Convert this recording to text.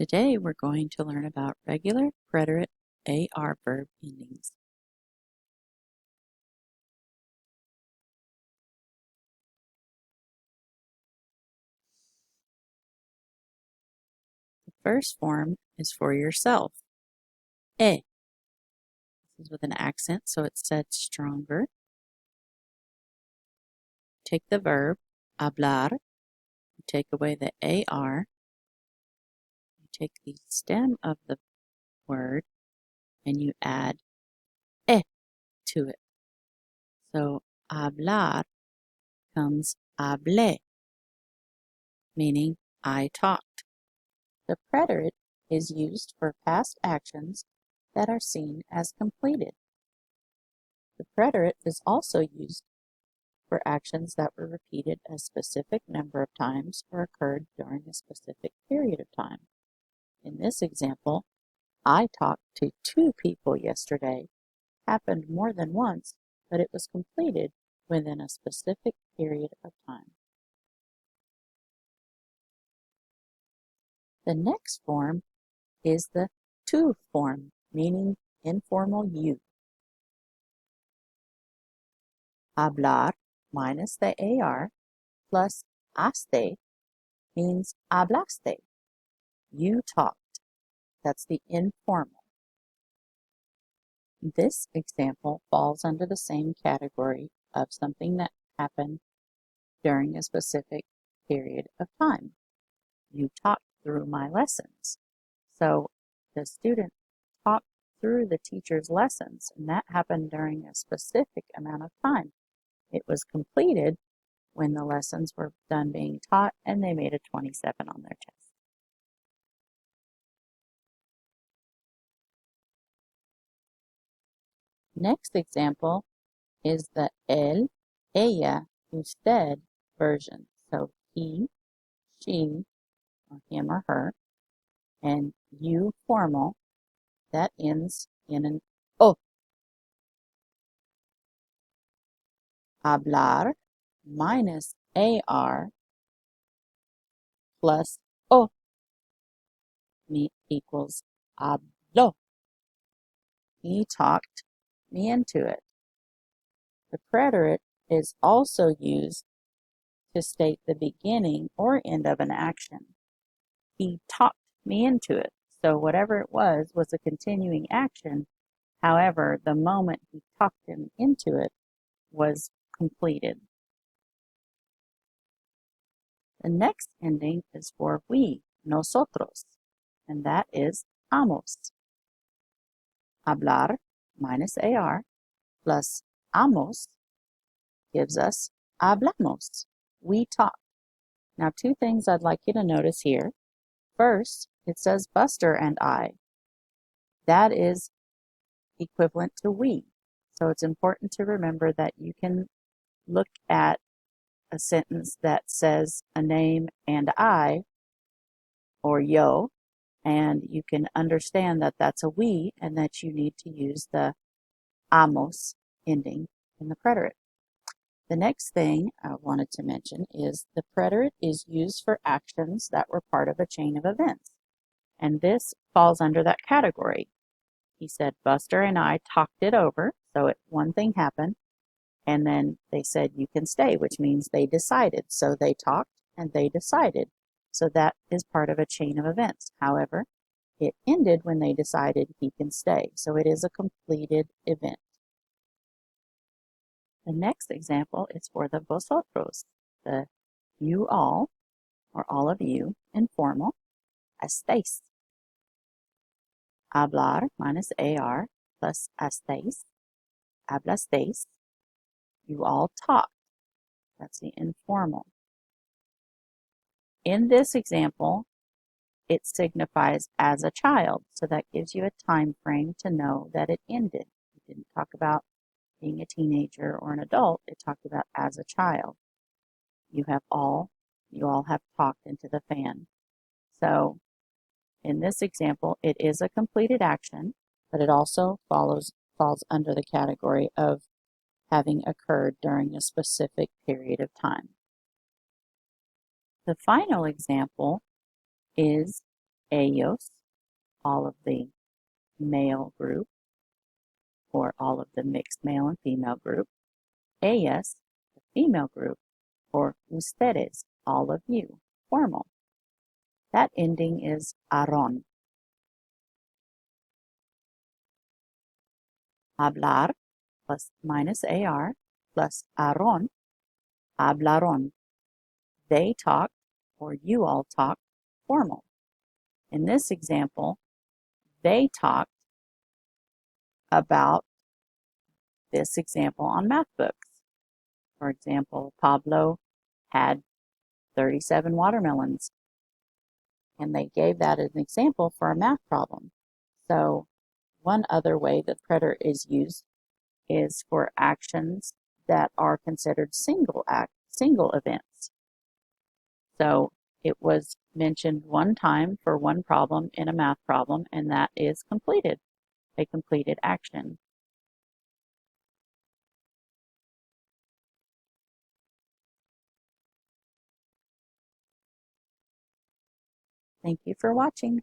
Today we're going to learn about regular preterite AR verb endings. The first form is for yourself. E. This is with an accent, so it's said stronger. Take the verb, hablar. You take away the AR. You take the stem of the word and you add E to it. So hablar comes hablé, meaning I talked. The preterite is used for past actions that are seen as completed. The preterite is also used for actions that were repeated a specific number of times or occurred during a specific period of time. In this example, I talked to 2 people yesterday happened more than once, but it was completed within a specific period of time. The next form is the tú form, meaning informal you. Hablar minus the AR plus haste means hablaste. You talked. That's the informal. This example falls under the same category of something that happened during a specific period of time. You talked through my lessons. So the student talked through the teacher's lessons, and that happened during a specific amount of time. It was completed when the lessons were done being taught and they made a 27 on their test. Next example is the él, ella, usted version. So he, she, or him or her, and you formal, that ends in an o. Hablar minus AR plus O equals habló. He talked me into it. The preterite is also used to state the beginning or end of an action. He talked me into it. So whatever it was a continuing action. However, the moment he talked him into it was completed. The next ending is for we, nosotros, and that is amos. Hablar minus AR plus amos gives us hablamos. We talk. Now, 2 things I'd like you to notice here. First, it says Buster and I. That is equivalent to we. So it's important to remember that you can look at a sentence that says a name and I, or yo, and you can understand that that's a we and that you need to use the amos ending in the preterite. The next thing I wanted to mention is the preterite is used for actions that were part of a chain of events. And this falls under that category. He said, Buster and I talked it over. So one thing happened, and then they said, you can stay, which means they decided. So they talked and they decided. So that is part of a chain of events. However, it ended when they decided he can stay. So it is a completed event. The next example is for the vosotros, the you all, or all of you, informal, estáis. Hablar minus AR plus estáis, hablasteis. You all talk. That's the informal. In this example, it signifies as a child, so that gives you a time frame to know that it ended. It didn't talk about being a teenager or an adult. It talked about as a child. You all have talked into the fan. So in this example, it is a completed action, but it also falls under the category of having occurred during a specific period of time. The final example is Ellos, all of the male group, or all of the mixed male and female group. Ellas, the female group, or ustedes, all of you, formal. That ending is aron. Hablar plus minus AR plus aron, hablaron. They talked, or you all talked, formal. In this example, they talked about this example on math books. For example, Pablo had 37 watermelons, and they gave that as an example for a math problem. So one other way that preterite is used is for actions that are considered single events. So it was mentioned one time for one problem in a math problem, and that is completed, a completed action. Thank you for watching.